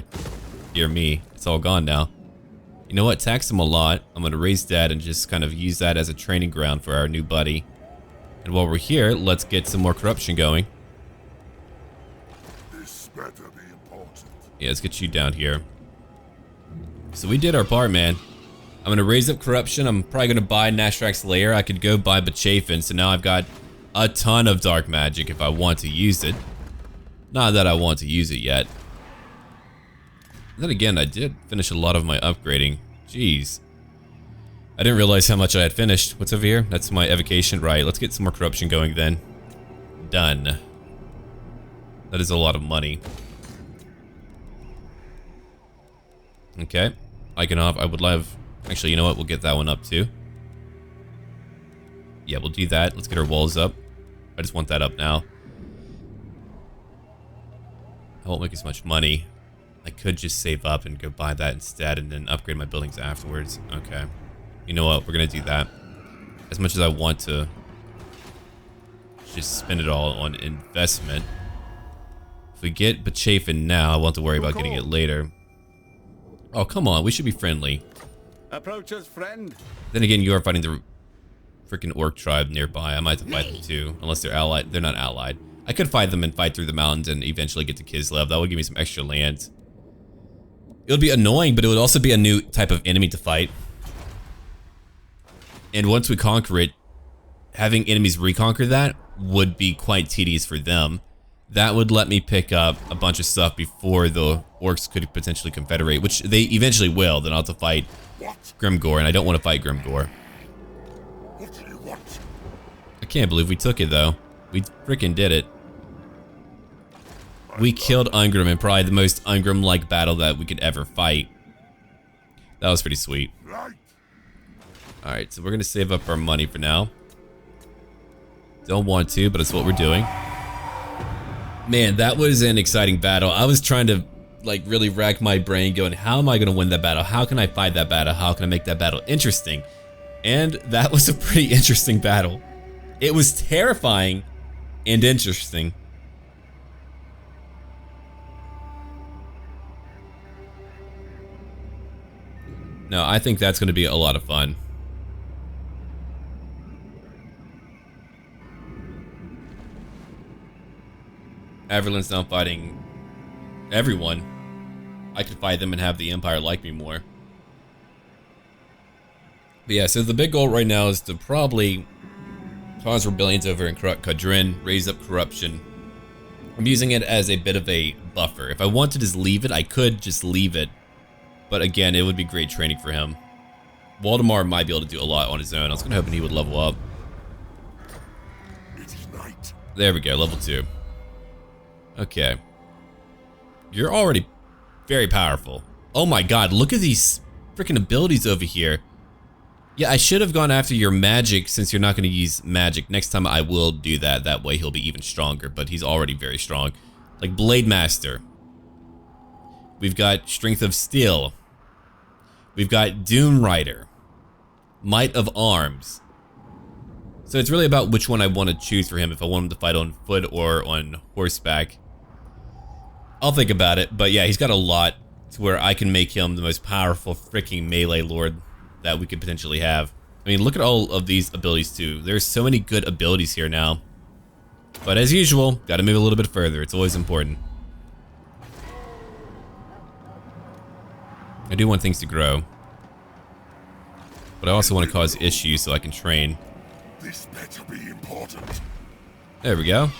Dear me, it's all gone now. You know what, tax them a lot. I'm gonna raise that and just kind of use that as a training ground for our new buddy. And while we're here, let's get some more corruption going. This better be important. Yeah, let's get you down here. So we did our part, man. I'm gonna raise up corruption. I'm probably gonna buy Nashrak's Lair. I could go buy Bachafin, so now I've got a ton of dark magic if I want to use it. Not that I want to use it yet. Then again, I did finish a lot of my upgrading. Jeez. I didn't realize how much I had finished. What's over here? That's my evocation. Right, let's get some more corruption going then. Done. That is a lot of money. Okay. Iconov, I would love... Actually, you know what? We'll get that one up too. Yeah, we'll do that. Let's get our walls up. I just want that up now. I won't make as much money. I could just save up and go buy that instead and then upgrade my buildings afterwards. Okay. You know what? We're going to do that. As much as I want to just spend it all on investment. If we get Bachafin now, I won't have to worry about getting it later. Oh, come on. We should be friendly. Approach us, friend. Then again, you are fighting the freaking orc tribe nearby. I might have to fight them too, unless they're allied. They're not allied. I could fight them and fight through the mountains and eventually get to Kislev. That would give me some extra lands. It would be annoying, but it would also be a new type of enemy to fight. And once we conquer it, having enemies reconquer that would be quite tedious for them. That would let me pick up a bunch of stuff before the orcs could potentially confederate, which they eventually will. Then I'll have to fight Grimgor, and I don't want to fight Grimgor. What do you want? I can't believe we took it, though. We freaking did it. We killed Ungrim in probably the most Ungrim-like battle that we could ever fight. That was pretty sweet. Right. Alright, so we're gonna save up our money for now. Don't want to, but it's what we're doing. Man, that was an exciting battle. I was trying to like really rack my brain going, how am I gonna win that battle? How can I fight that battle? How can I make that battle interesting? And that was a pretty interesting battle. It was terrifying and interesting. No, I think that's gonna be a lot of fun. Everlin's now fighting everyone. I could fight them and have the Empire like me more. But yeah, so the big goal right now is to probably cause rebellions over in Kadrin, raise up corruption. I'm using it as a bit of a buffer. If I want to just leave it, I could just leave it. But again, it would be great training for him. Waldemar might be able to do a lot on his own. I was kind of hoping he would level up. It is night. There we go, level 2. Okay. You're already very powerful. Oh my god, look at these freaking abilities over here. Yeah, I should have gone after your magic since you're not going to use magic. Next time I will do that. That way he'll be even stronger, but he's already very strong. Like Blade Master. We've got Strength of Steel. We've got Doom Rider. Might of Arms. So it's really about which one I want to choose for him, if I want him to fight on foot or on horseback. I'll think about it, but yeah, he's got a lot to where I can make him the most powerful freaking melee lord that we could potentially have. I mean, look at all of these abilities too. There's so many good abilities here now. But as usual, gotta move a little bit further. It's always important. I do want things to grow. But I also want to cause issues so I can train. This better be important. There we go.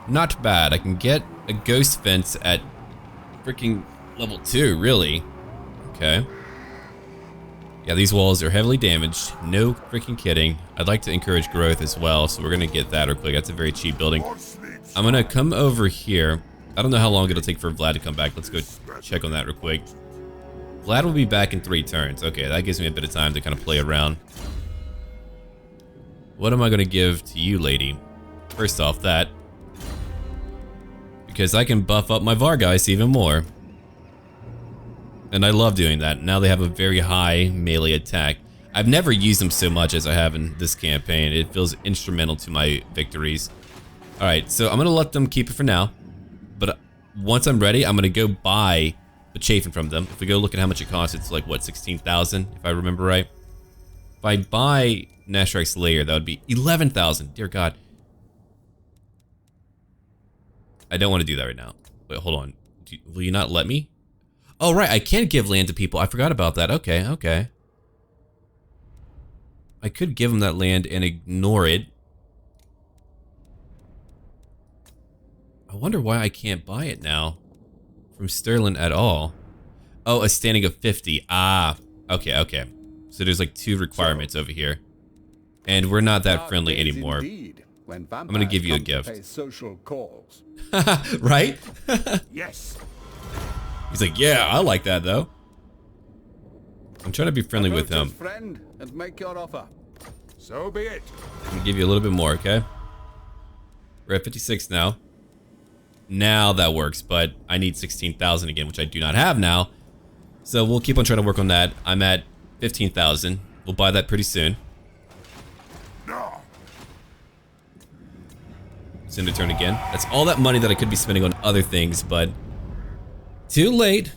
Not bad. I can get a ghost fence at freaking level 2, really. Okay. Yeah, these walls are heavily damaged. No freaking kidding. I'd like to encourage growth as well, so we're gonna get that real quick. That's a very cheap building. I'm gonna come over here. I don't know how long it'll take for Vlad to come back. Let's go check on that real quick. Vlad will be back in 3 turns. Okay, that gives me a bit of time to kind of play around. What am I gonna give to you, lady? First off, that. Because I can buff up my Vargeist even more. And I love doing that. Now they have a very high melee attack. I've never used them so much as I have in this campaign. It feels instrumental to my victories. Alright, so I'm gonna let them keep it for now. But once I'm ready, I'm gonna go buy the chafing from them. If we go look at how much it costs, it's like, what, 16,000, if I remember right? If I buy Nashrak's Lair, that would be 11,000. Dear God. I don't want to do that right now. Wait, hold on. Will you not let me? Oh, right, I can give land to people. I forgot about that. Okay, okay. I could give them that land and ignore it. I wonder why I can't buy it now from Sterling at all. Oh, a standing of 50. Ah, okay, okay. So there's like 2 requirements over here. And we're not that friendly anymore. I'm gonna give you a gift. Social calls. Right? Yes. He's like, yeah, I like that though. I'm trying to be friendly with him. Friend, and make your offer. So be it. I'm gonna give you a little bit more, okay? We're at 56 now. Now that works, but I need 16,000 again, which I do not have now. So we'll keep on trying to work on that. I'm at 15,000. We'll buy that pretty soon. No. It's in the turn again. That's all that money that I could be spending on other things, but too late.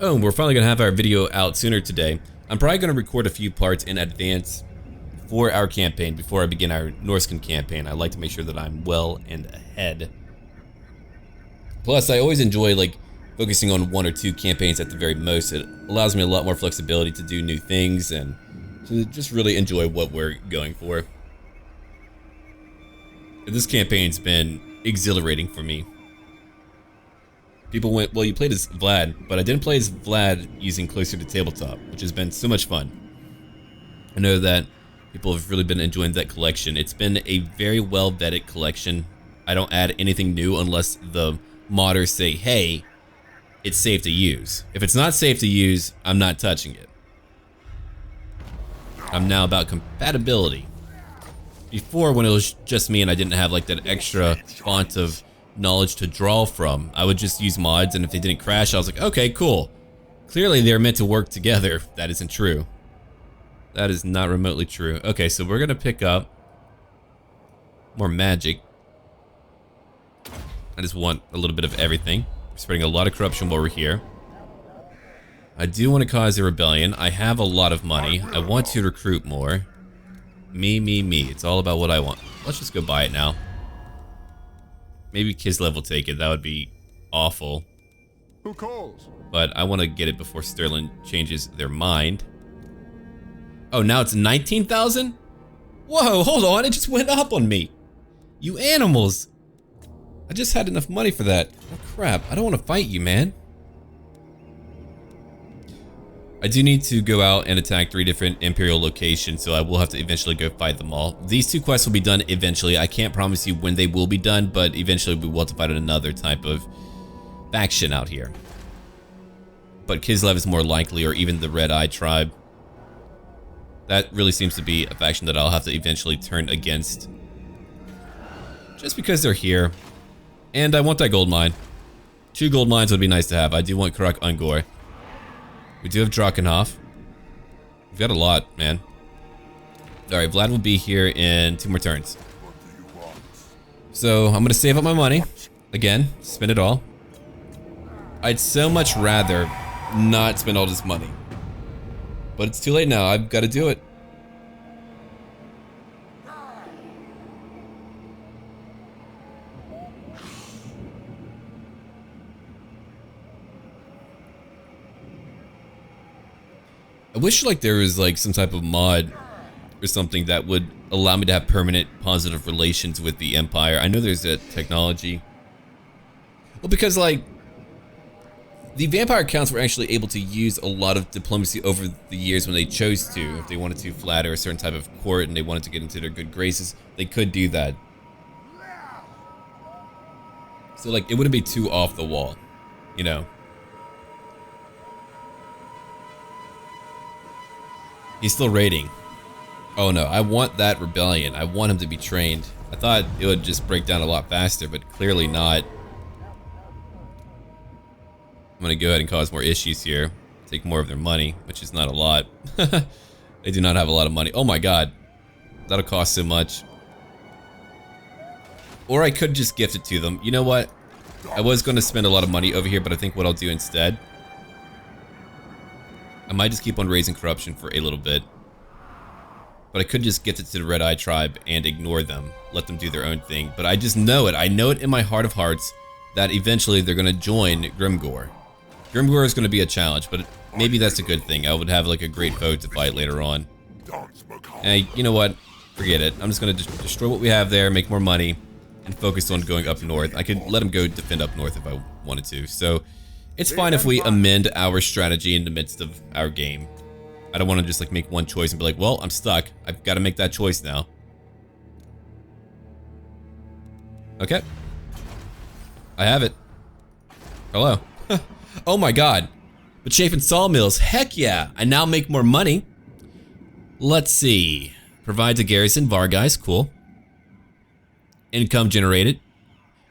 Oh, we're finally gonna have our video out sooner today. I'm probably gonna record a few parts in advance for our campaign before I begin our Norscan campaign. I like to make sure that I'm well and ahead. Plus, I always enjoy like focusing on 1 or 2 campaigns at the very most. It allows me a lot more flexibility to do new things and to just really enjoy what we're going for. This campaign's been exhilarating for me. People went, well, you played as Vlad, but I didn't play as Vlad using Closer to Tabletop, which has been so much fun. I know that people have really been enjoying that collection. It's been a very well vetted collection. I don't add anything new unless the modders say, hey, it's safe to use. If it's not safe to use, I'm not touching it. I'm now about compatibility. Before, when it was just me and I didn't have like that extra font of knowledge to draw from, I would just use mods, and if they didn't crash, I was like, okay, cool. Clearly they're meant to work together. That isn't true. That is not remotely true. Okay, so we're gonna pick up more magic. I just want a little bit of everything. We're spreading a lot of corruption while we're here. I do want to cause a rebellion. I have a lot of money. I want to recruit more. Me, me, me. It's all about what I want. Let's just go buy it now. Maybe Kislev will take it. That would be awful. Who calls? But I want to get it before Sterling changes their mind. Oh, now it's 19,000? Whoa, hold on. It just went up on me. You animals. I just had enough money for that. Oh, crap. I don't want to fight you, man. I do need to go out and attack 3 different Imperial locations, so I will have to eventually go fight them all. These 2 quests will be done eventually. I can't promise you when they will be done, but eventually we will have to fight another type of faction out here. But Kislev is more likely, or even the Red Eye tribe. That really seems to be a faction that I'll have to eventually turn against. Just because they're here. And I want that gold mine. 2 gold mines would be nice to have. I do want Karak Ungor. We do have Drakenhof. We've got a lot, man. Alright, Vlad will be here in 2 more turns. So, I'm gonna save up my money. Again, spend it all. I'd so much rather not spend all this money. But it's too late now. I've got to do it. I wish like there was like some type of mod or something that would allow me to have permanent positive relations with the Empire. I know there's a technology. Well, because like the vampire counts were actually able to use a lot of diplomacy over the years when they chose to. If they wanted to flatter a certain type of court and they wanted to get into their good graces, they could do that. So like it wouldn't be too off the wall, you know. He's still raiding. Oh no, I want that rebellion. I want him to be trained. I thought it would just break down a lot faster, but clearly not. I'm gonna go ahead and cause more issues here. Take more of their money, which is not a lot. They do not have a lot of money. Oh my god. That'll cost so much. Or I could just gift it to them. You know what? I was gonna spend a lot of money over here, but I think what I'll do instead, I might just keep on raising corruption for a little bit. But I could just gift it to the Red Eye tribe and ignore them. Let them do their own thing. But I just know it. I know it in my heart of hearts that eventually they're going to join Grimgor. Grimgor is going to be a challenge, but maybe that's a good thing. I would have like a great foe to fight later on. And you know what? Forget it. I'm just going to destroy what we have there, make more money, and focus on going up north. I could let them go defend up north if I wanted to. So it's fine if we amend our strategy in the midst of our game. I don't want to just like make one choice and be like, well, I'm stuck. I've got to make that choice now. Okay. I have it. Hello. Oh my god. But Chafin Sawmills, heck yeah. I now make more money. Let's see. Provides a garrison, Varguys, cool. Income generated.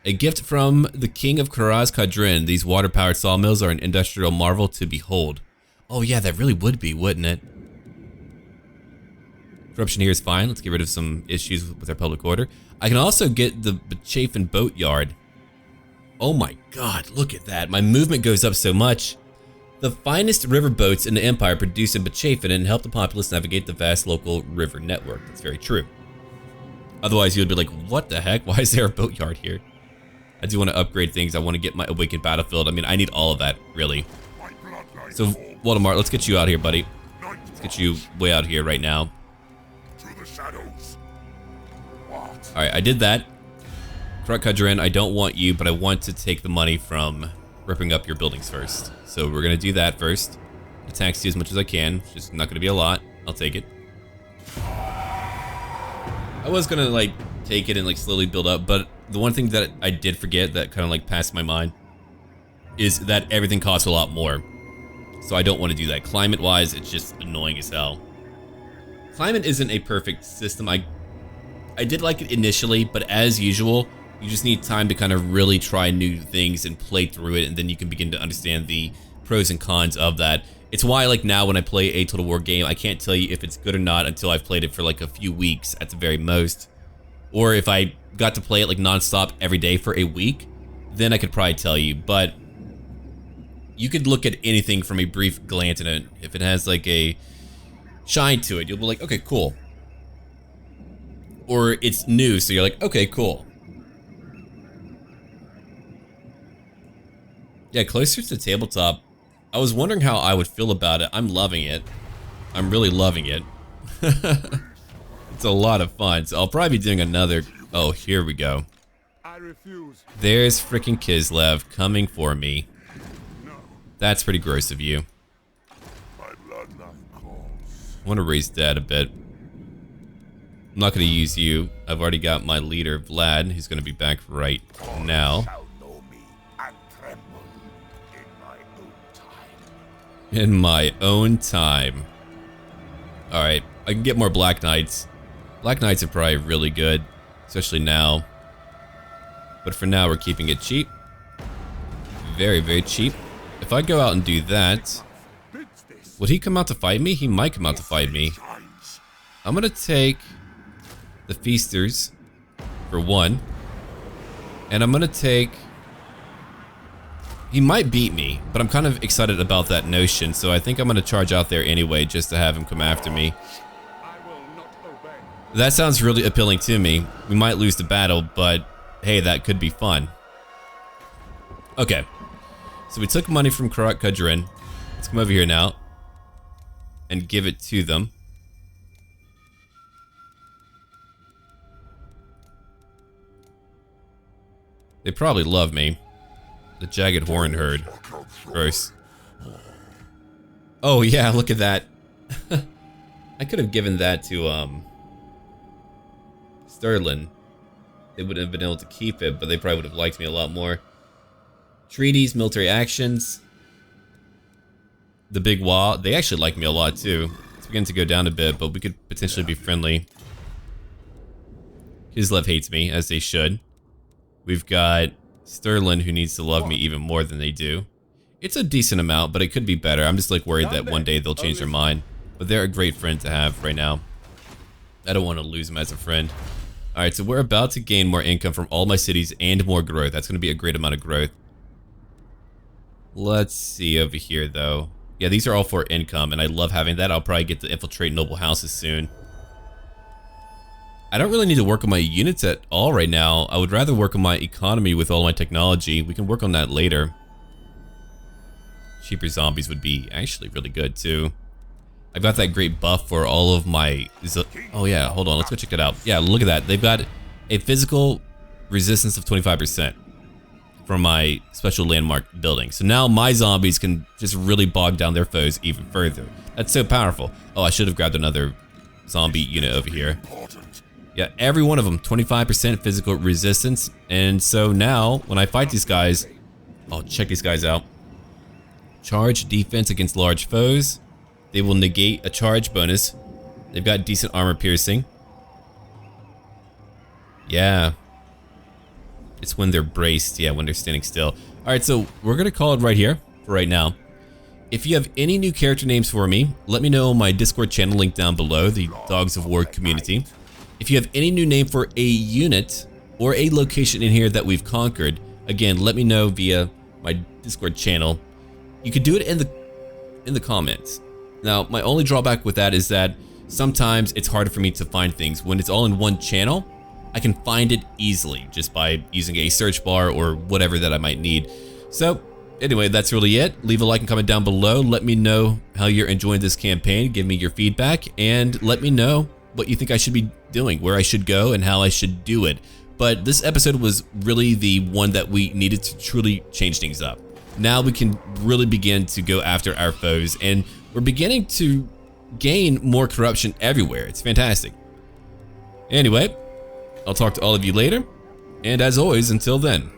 A gift from the King of Karaz Kadrin. These water-powered sawmills are an industrial marvel to behold. Oh yeah, that really would be, wouldn't it? Corruption here is fine. Let's get rid of some issues with our public order. I can also get the Chafin Boat Yard. Oh my god, look at that. My movement goes up so much. The finest river boats in the Empire produce in Bechafin and help the populace navigate the vast local river network. That's very true. Otherwise, you would be like, what the heck? Why is there a boat yard here? I do want to upgrade things. I want to get my Awakened Battlefield. I mean, I need all of that, really. So, Waldemar, let's get you out here, buddy. Let's get you way out here right now. Alright, I did that. Krut Kudrin, I don't want you, but I want to take the money from ripping up your buildings first. So we're going to do that first. Attacks you as much as I can. It's just not going to be a lot. I'll take it. I was going to, like, take it and, like, slowly build up, but the one thing that I did forget that kind of, like, passed my mind is that everything costs a lot more. So I don't want to do that. Climate-wise, it's just annoying as hell. Climate isn't a perfect system. I did like it initially, but as usual, you just need time to kind of really try new things and play through it, and then you can begin to understand the pros and cons of that. It's why, like, now when I play a Total War game, I can't tell you if it's good or not until I've played it for like a few weeks at the very most. Or if I got to play it like non-stop every day for a week, then I could probably tell you. But you could look at anything from a brief glance, and if it has like a shine to it, you'll be like, okay, cool. Or it's new, so you're like, okay, cool. Yeah, closer to tabletop. I was wondering how I would feel about it. I'm loving it. I'm really loving it. It's a lot of fun. So I'll probably be doing another. Oh, here we go. I refuse. There's freaking Kislev coming for me. That's pretty gross of you. My bloodline calls. I want to raise that a bit. I'm not going to use you. I've already got my leader, Vlad, who's going to be back right now. Shall know me and tremble in my own time. In my own time. Alright, I can get more Black Knights. Black Knights are probably really good, especially now. But for now, we're keeping it cheap. Very, very cheap. If I go out and do that, would he come out to fight me? He might come out to fight me. I'm gonna take the Feasters for one. And I'm gonna take He might beat me, but I'm kind of excited about that notion, so I think I'm gonna charge out there anyway just to have him come after me. I will not obey. That sounds really appealing to me. We might lose the battle, but hey, that could be fun. Okay, so we took money from Karat Kudrin. Let's come over here now and give it to them. They probably love me. The Jagged Horn Herd. Gross. Oh yeah, look at that. I could have given that to Sterling. They wouldn't have been able to keep it, but they probably would have liked me a lot more. Treaties, military actions. The Big Wah, they actually like me a lot too. It's beginning to go down a bit, but we could potentially be friendly. Kislev hates me, as they should. We've got Sterling, who needs to love me even more than they do. It's a decent amount, but it could be better. I'm just like worried that one day they'll change their mind. But they're a great friend to have right now. I don't want to lose them as a friend. Alright, so we're about to gain more income from all my cities and more growth. That's going to be a great amount of growth. Let's see over here, though. Yeah, these are all for income, and I love having that. I'll probably get to infiltrate noble houses soon. I don't really need to work on my units at all right now. I would rather work on my economy with all my technology. We can work on that later. Cheaper zombies would be actually really good too. I've got that great buff for all of my... Oh yeah, hold on, let's go check it out. Yeah, look at that. They've got a physical resistance of 25% from my special landmark building. So now my zombies can just really bog down their foes even further. That's so powerful. Oh, I should have grabbed another zombie unit over here. Yeah, every one of them, 25% physical resistance. And so now, when I fight these guys, I'll check these guys out. Charge defense against large foes. They will negate a charge bonus. They've got decent armor piercing. Yeah. It's when they're braced, yeah, when they're standing still. Alright, so we're gonna call it right here for right now. If you have any new character names for me, let me know on my Discord channel link down below, the Dogs of War community. If you have any new name for a unit or a location in here that we've conquered, again, let me know via my Discord channel. You could do it in the comments. Now, my only drawback with that is that sometimes it's harder for me to find things. When it's all in one channel, I can find it easily just by using a search bar or whatever that I might need. So, anyway, that's really it. Leave a like and comment down below. Let me know how you're enjoying this campaign. Give me your feedback and let me know what you think I should be doing, where I should go, and how I should do it. But this episode was really the one that we needed to truly change things up. Now we can really begin to go after our foes, and we're beginning to gain more corruption everywhere. It's fantastic. Anyway, I'll talk to all of you later, and as always, until then.